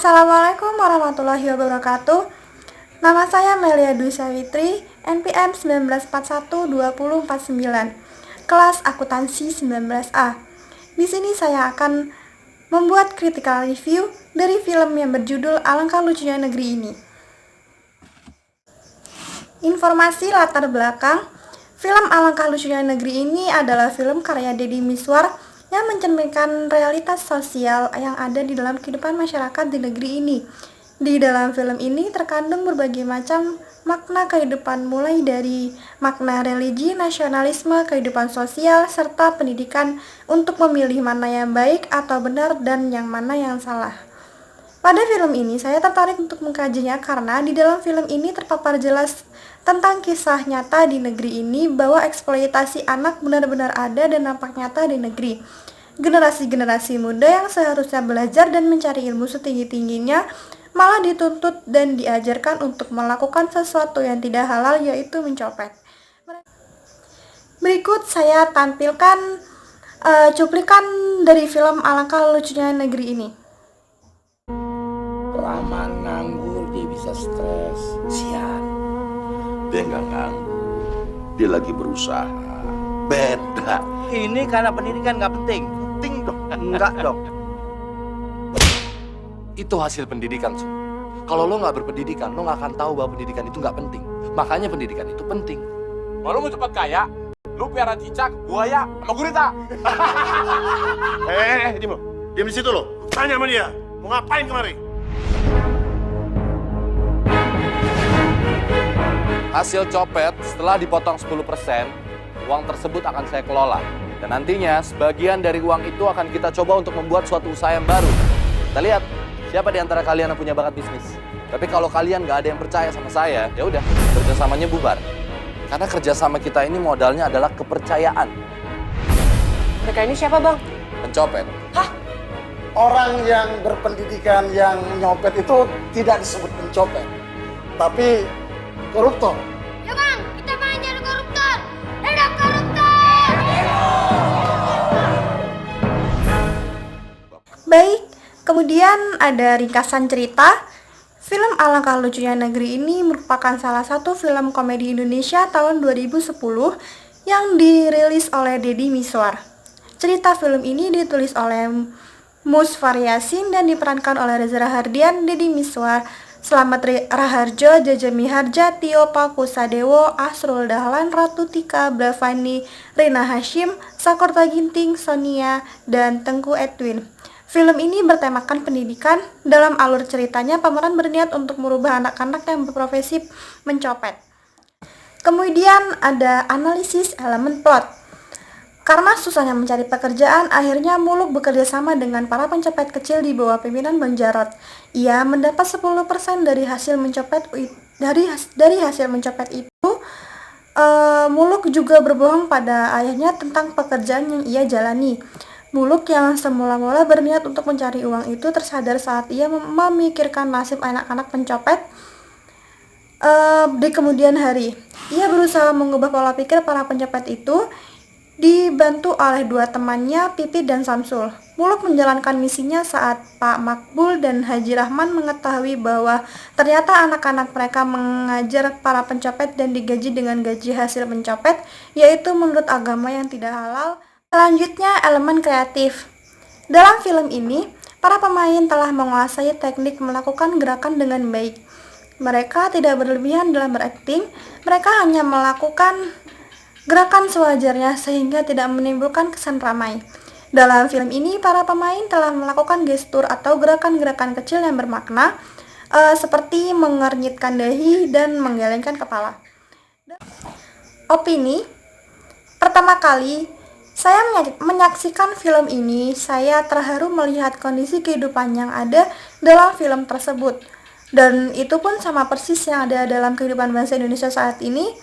Assalamualaikum warahmatullahi wabarakatuh. Nama saya Melia Dwi Sawitri, NPM 19412049, kelas akuntansi 19A. Di sini saya akan membuat critical review dari film yang berjudul Alangkah Lucunya Negeri Ini. Informasi latar belakang, film Alangkah Lucunya Negeri Ini adalah film karya Deddy Mizwar yang mencerminkan realitas sosial yang ada di dalam kehidupan masyarakat di negeri ini. Di dalam film ini terkandung berbagai macam makna kehidupan, mulai dari makna religi, nasionalisme, kehidupan sosial, serta pendidikan untuk memilih mana yang baik atau benar dan yang mana yang salah. Pada film ini saya tertarik untuk mengkajinya karena di dalam film ini terpapar jelas tentang kisah nyata di negeri ini bahwa eksploitasi anak benar-benar ada dan nampak nyata di negeri. Generasi-generasi muda yang seharusnya belajar dan mencari ilmu setinggi-tingginya malah dituntut dan diajarkan untuk melakukan sesuatu yang tidak halal, yaitu mencopet. Berikut saya tampilkan cuplikan dari film Alangkah Lucunya Negeri Ini. Lama nganggur dia bisa stres. Sian. Dia nggak nganggur, dia lagi berusaha. Beda. Ini karena pendidikan nggak penting. Penting dong. Enggak dong. Itu hasil pendidikan, Su. Kalau lo nggak berpendidikan, lo nggak akan tahu bahwa pendidikan itu nggak penting. Makanya pendidikan itu penting. Kalau mau cepat kaya, lu piara cicak, buaya, sama gurita. Diam lo. Diam di situ lo. Tanya sama dia, mau ngapain kemari? Hasil copet setelah dipotong 10%, uang tersebut akan saya kelola. Dan nantinya sebagian dari uang itu akan kita coba untuk membuat suatu usaha yang baru. Kita lihat siapa di antara kalian yang punya bakat bisnis. Tapi kalau kalian nggak ada yang percaya sama saya, ya udah, kerjasamanya bubar. Karena kerjasama kita ini modalnya adalah kepercayaan. Mereka ini siapa, Bang? Pencopet. Orang yang berpendidikan yang nyopet itu tidak disebut pencopet, tapi koruptor. Ya bang, kita mengejar koruptor. Hidup koruptor! Baik, kemudian ada ringkasan cerita. Film Alangkah Lucunya Negeri Ini merupakan salah satu film komedi Indonesia tahun 2010 yang dirilis oleh Deddy Mizwar. Cerita film ini ditulis oleh Musfar Yasin dan diperankan oleh Reza Rahardian, Deddy Mizwar, Slamet Raharjo, Jaja Miharja, Tio Pakusadewo, Asrul Dahlan, Ratu Tika, Bravani, Rina Hashim, Sakorta Ginting, Sonia, dan Tengku Edwin. Film ini bertemakan pendidikan. Dalam alur ceritanya, pemeran berniat untuk merubah anak-anak yang berprofesi mencopet. Kemudian ada analisis elemen plot. Karena susahnya mencari pekerjaan, akhirnya Muluk bekerja sama dengan para pencopet kecil di bawah pimpinan Bang Jarot. Ia mendapat 10% dari hasil mencopet itu. Muluk juga berbohong pada ayahnya tentang pekerjaan yang ia jalani. Muluk yang semula-mula berniat untuk mencari uang itu tersadar saat ia memikirkan nasib anak-anak pencopet di kemudian hari. Ia berusaha mengubah pola pikir para pencopet itu, dibantu oleh dua temannya, Pipit dan Samsul. Muluk menjalankan misinya saat Pak Makbul dan Haji Rahman mengetahui bahwa ternyata anak-anak mereka mengajar para pencopet dan digaji dengan gaji hasil pencopet, yaitu menurut agama yang tidak halal. Selanjutnya, elemen kreatif. Dalam film ini, para pemain telah menguasai teknik melakukan gerakan dengan baik. Mereka tidak berlebihan dalam berakting, mereka hanya melakukan gerakan sewajarnya sehingga tidak menimbulkan kesan ramai. Dalam film ini, para pemain telah melakukan gestur atau gerakan-gerakan kecil yang bermakna, seperti mengernyitkan dahi dan menggelengkan kepala. Opini, pertama kali saya menyaksikan film ini, saya terharu melihat kondisi kehidupan yang ada dalam film tersebut. Dan itu pun sama persis yang ada dalam kehidupan bangsa Indonesia saat ini.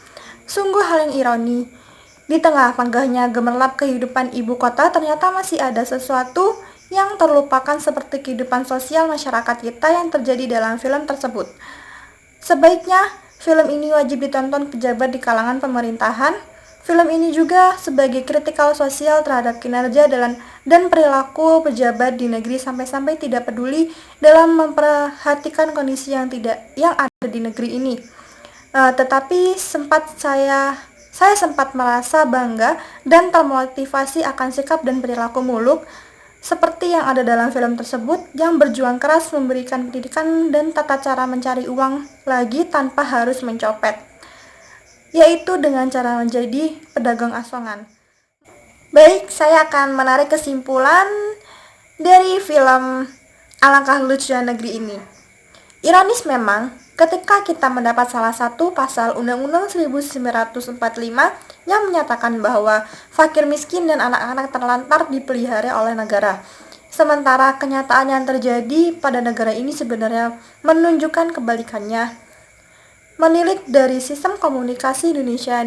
Sungguh hal yang ironi. Di tengah megahnya gemerlap kehidupan ibu kota, ternyata masih ada sesuatu yang terlupakan seperti kehidupan sosial masyarakat kita yang terjadi dalam film tersebut. Sebaiknya, film ini wajib ditonton pejabat di kalangan pemerintahan, Film ini juga sebagai kritikal sosial terhadap kinerja dan perilaku pejabat di negeri sampai-sampai tidak peduli dalam memperhatikan kondisi yang ada di negeri ini. Tetapi saya sempat merasa bangga dan termotivasi akan sikap dan perilaku Muluk seperti yang ada dalam film tersebut, yang berjuang keras memberikan pendidikan dan tata cara mencari uang lagi tanpa harus mencopet, yaitu dengan cara menjadi pedagang asongan. Baik, saya akan menarik kesimpulan dari film Alangkah Lucunya Negeri ini. Ironis memang, ketika kita mendapat salah satu pasal Undang-Undang 1945 yang menyatakan bahwa fakir miskin dan anak-anak terlantar dipelihara oleh negara. Sementara kenyataan yang terjadi pada negara ini sebenarnya menunjukkan kebalikannya. Menilik dari sistem komunikasi Indonesia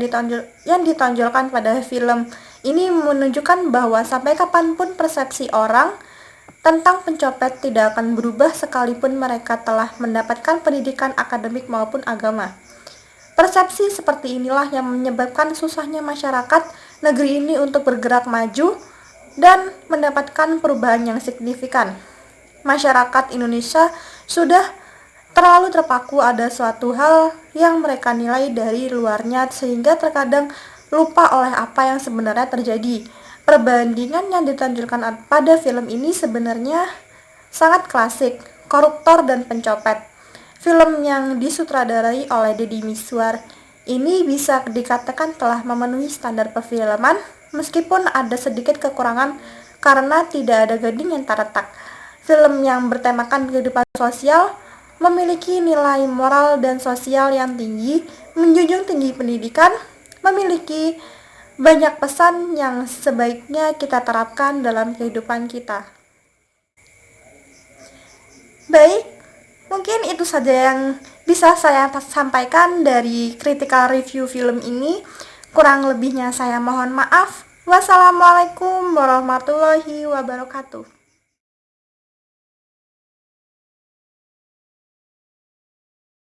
yang ditonjolkan pada film ini menunjukkan bahwa sampai kapanpun persepsi orang tentang pencopet tidak akan berubah sekalipun mereka telah mendapatkan pendidikan akademik maupun agama. Persepsi seperti inilah yang menyebabkan susahnya masyarakat negeri ini untuk bergerak maju dan mendapatkan perubahan yang signifikan. Masyarakat Indonesia sudah terlalu terpaku ada suatu hal yang mereka nilai dari luarnya sehingga terkadang lupa oleh apa yang sebenarnya terjadi. Perbandingan yang ditonjolkan pada film ini sebenarnya sangat klasik, koruptor dan pencopet. Film yang disutradarai oleh Deddy Mizwar ini bisa dikatakan telah memenuhi standar perfilman meskipun ada sedikit kekurangan karena tidak ada gading yang tak retak. Film yang bertemakan kehidupan sosial memiliki nilai moral dan sosial yang tinggi, menjunjung tinggi pendidikan, memiliki banyak pesan yang sebaiknya kita terapkan dalam kehidupan kita. Baik, mungkin itu saja yang bisa saya sampaikan dari critical review film ini. Kurang lebihnya saya mohon maaf. Wassalamualaikum warahmatullahi wabarakatuh.